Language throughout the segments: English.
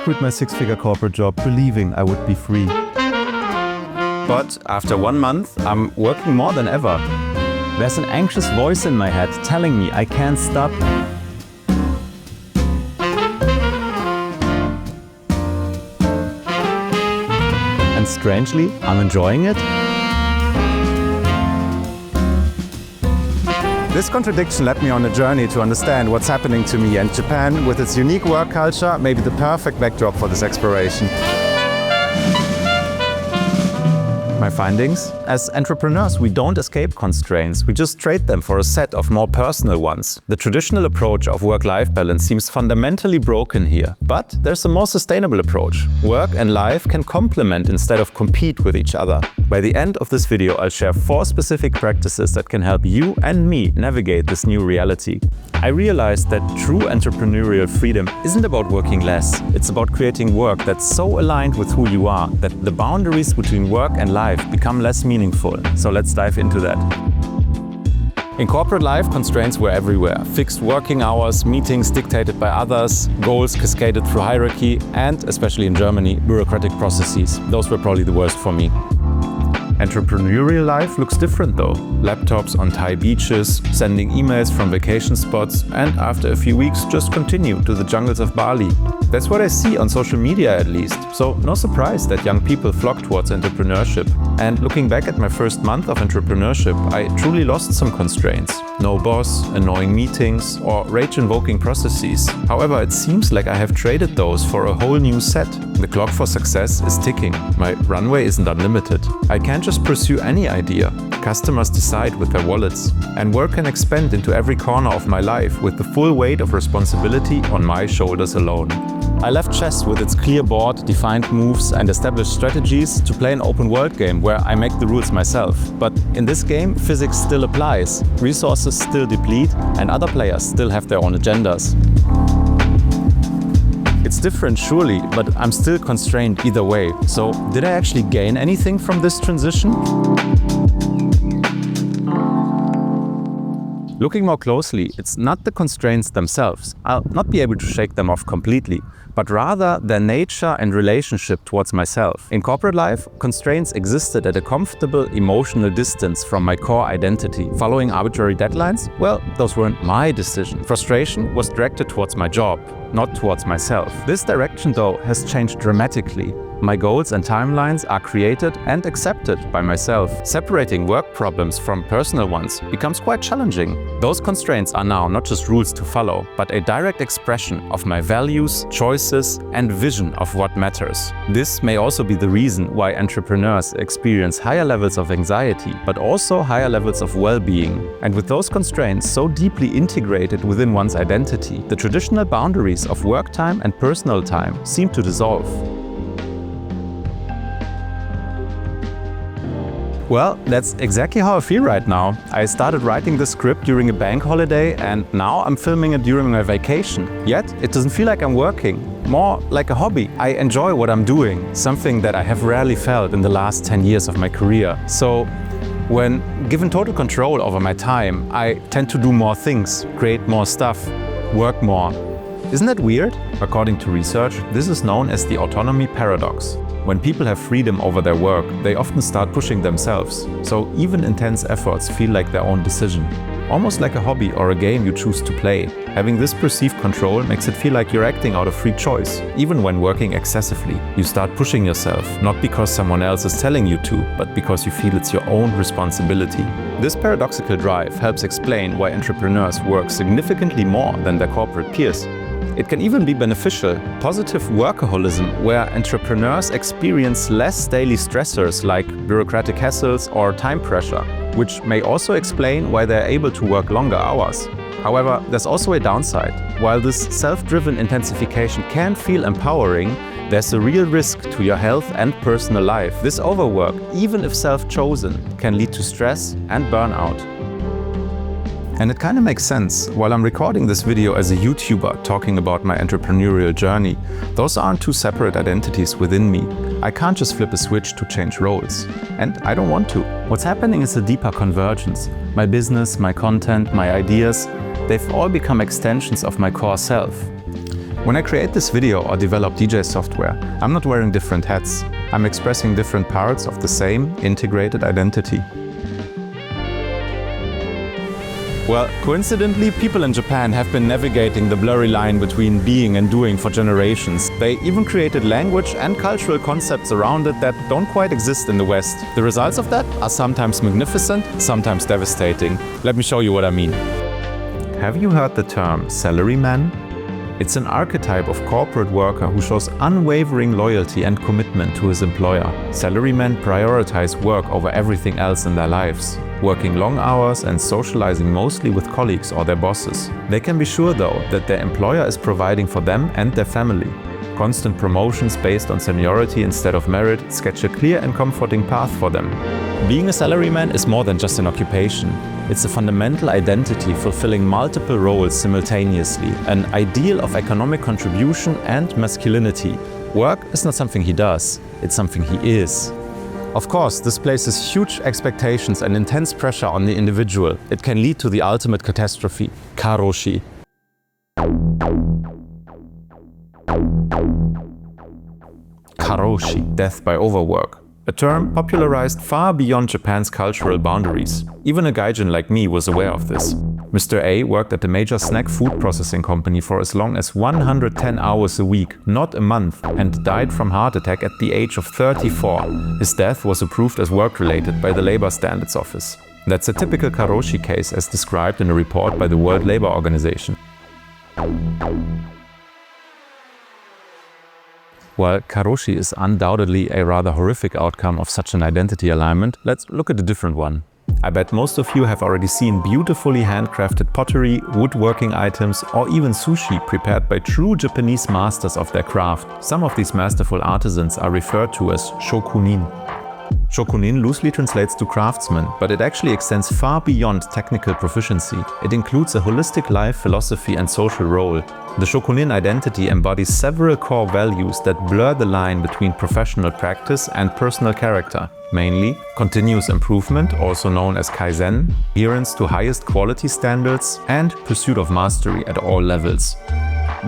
quit my six-figure corporate job believing I would be free. But after 1 month, I'm working more than ever. There's an anxious voice in my head telling me I can't stop. And strangely, I'm enjoying it. This contradiction led me on a journey to understand what's happening to me, and Japan, with its unique work culture, may be the perfect backdrop for this exploration. My findings? As entrepreneurs, we don't escape constraints, we just trade them for a set of more personal ones. The traditional approach of work-life balance seems fundamentally broken here, but there's a more sustainable approach. Work and life can complement instead of compete with each other. By the end of this video, I'll share 4 specific practices that can help you and me navigate this new reality. I realized that true entrepreneurial freedom isn't about working less. It's about creating work that's so aligned with who you are that the boundaries between work and life become less meaningful. So let's dive into that. In corporate life, constraints were everywhere. Fixed working hours, meetings dictated by others, goals cascaded through hierarchy, and, especially in Germany, bureaucratic processes. Those were probably the worst for me. Entrepreneurial life looks different though. Laptops on Thai beaches, sending emails from vacation spots, and after a few weeks just continue to the jungles of Bali. That's what I see on social media at least, so no surprise that young people flock towards entrepreneurship. And looking back at my first month of entrepreneurship, I truly lost some constraints. No boss, annoying meetings, or rage-invoking processes. However, it seems like I have traded those for a whole new set. The clock for success is ticking. My runway isn't unlimited. I can't just pursue any idea. Customers decide with their wallets. And work can expand into every corner of my life with the full weight of responsibility on my shoulders alone. I left chess with its clear board, defined moves, and established strategies to play an open world game where I make the rules myself. But in this game, physics still applies, resources still deplete, and other players still have their own agendas. It's different, surely, but I'm still constrained either way. So, did I actually gain anything from this transition? Looking more closely, it's not the constraints themselves. I'll not be able to shake them off completely, but rather their nature and relationship towards myself. In corporate life, constraints existed at a comfortable emotional distance from my core identity. Following arbitrary deadlines? Well, those weren't my decision. Frustration was directed towards my job, not towards myself. This direction, though, has changed dramatically. My goals and timelines are created and accepted by myself. Separating work problems from personal ones becomes quite challenging. Those constraints are now not just rules to follow, but a direct expression of my values, choices, and vision of what matters. This may also be the reason why entrepreneurs experience higher levels of anxiety, but also higher levels of well-being. And with those constraints so deeply integrated within one's identity, the traditional boundaries of work time and personal time seem to dissolve. Well, that's exactly how I feel right now. I started writing the script during a bank holiday and now I'm filming it during my vacation. Yet, it doesn't feel like I'm working, more like a hobby. I enjoy what I'm doing, something that I have rarely felt in the last 10 years of my career. So, when given total control over my time, I tend to do more things, create more stuff, work more. Isn't that weird? According to research, this is known as the autonomy paradox. When people have freedom over their work, they often start pushing themselves. So even intense efforts feel like their own decision. Almost like a hobby or a game you choose to play. Having this perceived control makes it feel like you're acting out of free choice. Even when working excessively, you start pushing yourself, not because someone else is telling you to, but because you feel it's your own responsibility. This paradoxical drive helps explain why entrepreneurs work significantly more than their corporate peers. It can even be beneficial. Positive workaholism, where entrepreneurs experience less daily stressors like bureaucratic hassles or time pressure, which may also explain why they're able to work longer hours. However, there's also a downside. While this self-driven intensification can feel empowering, there's a real risk to your health and personal life. This overwork, even if self-chosen, can lead to stress and burnout. And it kind of makes sense. While I'm recording this video as a YouTuber talking about my entrepreneurial journey, those aren't two separate identities within me. I can't just flip a switch to change roles. And I don't want to. What's happening is a deeper convergence. My business, my content, my ideas, they've all become extensions of my core self. When I create this video or develop DJ software, I'm not wearing different hats. I'm expressing different parts of the same integrated identity. Well, coincidentally, people in Japan have been navigating the blurry line between being and doing for generations. They even created language and cultural concepts around it that don't quite exist in the West. The results of that are sometimes magnificent, sometimes devastating. Let me show you what I mean. Have you heard the term salaryman? It's an archetype of corporate worker who shows unwavering loyalty and commitment to his employer. Salarymen prioritize work over everything else in their lives, working long hours and socializing mostly with colleagues or their bosses. They can be sure, though, that their employer is providing for them and their family. Constant promotions based on seniority instead of merit sketch a clear and comforting path for them. Being a salaryman is more than just an occupation. It's a fundamental identity fulfilling multiple roles simultaneously, an ideal of economic contribution and masculinity. Work is not something he does, it's something he is. Of course, this places huge expectations and intense pressure on the individual. It can lead to the ultimate catastrophe, karoshi. Karoshi, death by overwork. A term popularized far beyond Japan's cultural boundaries. Even a gaijin like me was aware of this. Mr. A worked at a major snack food processing company for as long as 110 hours a week, not a month, and died from heart attack at the age of 34. His death was approved as work-related by the Labor Standards Office. That's a typical karoshi case as described in a report by the World Labour Organization. While karoshi is undoubtedly a rather horrific outcome of such an identity alignment, let's look at a different one. I bet most of you have already seen beautifully handcrafted pottery, woodworking items, or even sushi prepared by true Japanese masters of their craft. Some of these masterful artisans are referred to as shokunin. Shokunin loosely translates to craftsman, but it actually extends far beyond technical proficiency. It includes a holistic life philosophy and social role. The shokunin identity embodies several core values that blur the line between professional practice and personal character. Mainly, continuous improvement, also known as kaizen, adherence to highest quality standards, and pursuit of mastery at all levels.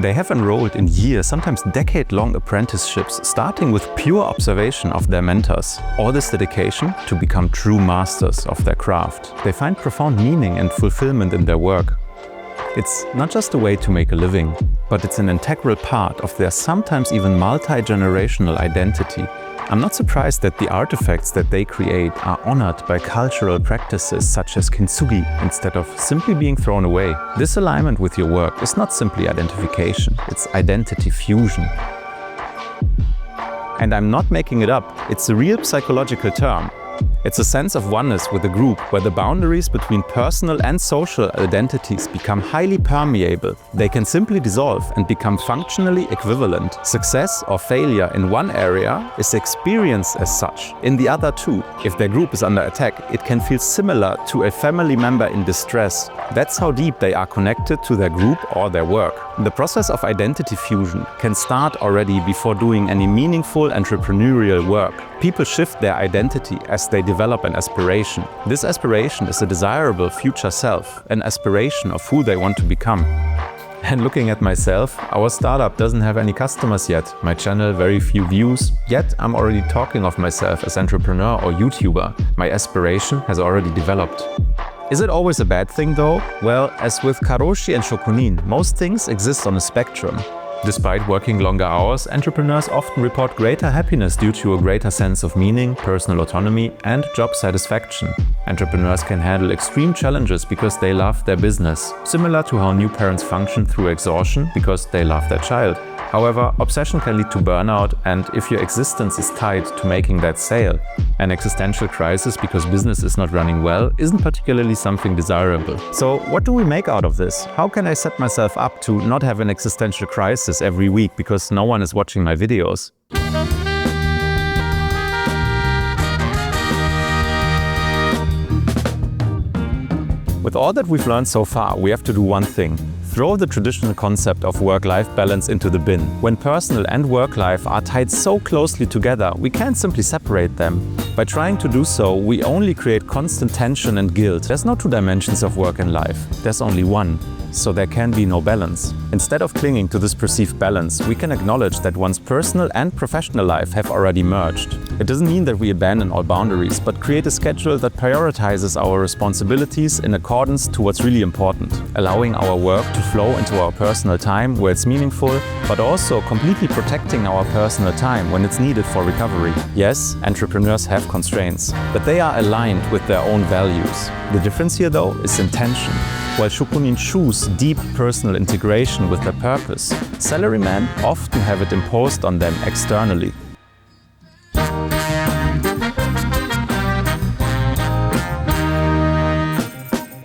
They have enrolled in sometimes decade-long apprenticeships, starting with pure observation of their mentors. All this dedication to become true masters of their craft. They find profound meaning and fulfillment in their work. It's not just a way to make a living, but it's an integral part of their sometimes even multi-generational identity. I'm not surprised that the artifacts that they create are honored by cultural practices such as kintsugi instead of simply being thrown away. This alignment with your work is not simply identification, it's identity fusion. And I'm not making it up, it's a real psychological term. It's a sense of oneness with a group where the boundaries between personal and social identities become highly permeable. They can simply dissolve and become functionally equivalent. Success or failure in one area is experienced as such in the other too. If their group is under attack, it can feel similar to a family member in distress. That's how deep they are connected to their group or their work. The process of identity fusion can start already before doing any meaningful entrepreneurial work. People shift their identity as they develop an aspiration. This aspiration is a desirable future self, an aspiration of who they want to become. And looking at myself, our startup doesn't have any customers yet, my channel very few views, yet I'm already talking of myself as entrepreneur or YouTuber. My aspiration has already developed. Is it always a bad thing though? Well, as with karoshi and shokunin, most things exist on a spectrum. Despite working longer hours, entrepreneurs often report greater happiness due to a greater sense of meaning, personal autonomy, and job satisfaction. Entrepreneurs can handle extreme challenges because they love their business, similar to how new parents function through exhaustion because they love their child. However, obsession can lead to burnout, and if your existence is tied to making that sale, an existential crisis because business is not running well isn't particularly something desirable. So what do we make out of this? How can I set myself up to not have an existential crisis every week because no one is watching my videos? With all that we've learned so far, we have to do one thing. Throw the traditional concept of work-life balance into the bin. When personal and work life are tied so closely together, we can't simply separate them. By trying to do so, we only create constant tension and guilt. There's no two dimensions of work and life. There's only one. So there can be no balance. Instead of clinging to this perceived balance, we can acknowledge that one's personal and professional life have already merged. It doesn't mean that we abandon all boundaries, but create a schedule that prioritizes our responsibilities in accordance to what's really important, allowing our work to flow into our personal time where it's meaningful, but also completely protecting our personal time when it's needed for recovery. Yes, entrepreneurs have constraints, but they are aligned with their own values. The difference here, though, is intention. While Shokunin choose deep personal integration with their purpose, salarymen often have it imposed on them externally.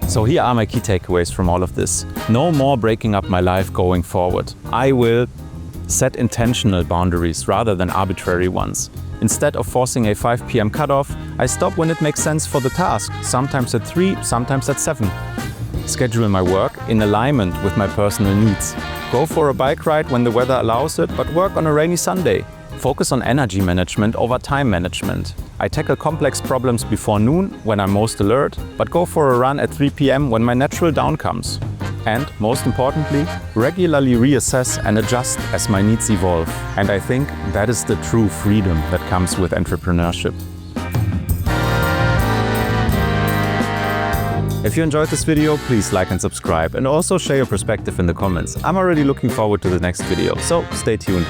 So here are my key takeaways from all of this. No more breaking up my life going forward. I will set intentional boundaries rather than arbitrary ones. Instead of forcing a 5 p.m. cutoff, I stop when it makes sense for the task, sometimes at 3, sometimes at 7. Schedule my work in alignment with my personal needs. Go for a bike ride when the weather allows it, but work on a rainy Sunday. Focus on energy management over time management. I tackle complex problems before noon when I'm most alert, but go for a run at 3 p.m. when my natural down comes. And, most importantly, regularly reassess and adjust as my needs evolve. And I think that is the true freedom that comes with entrepreneurship. If you enjoyed this video, please like and subscribe, and also share your perspective in the comments. I'm already looking forward to the next video, so stay tuned.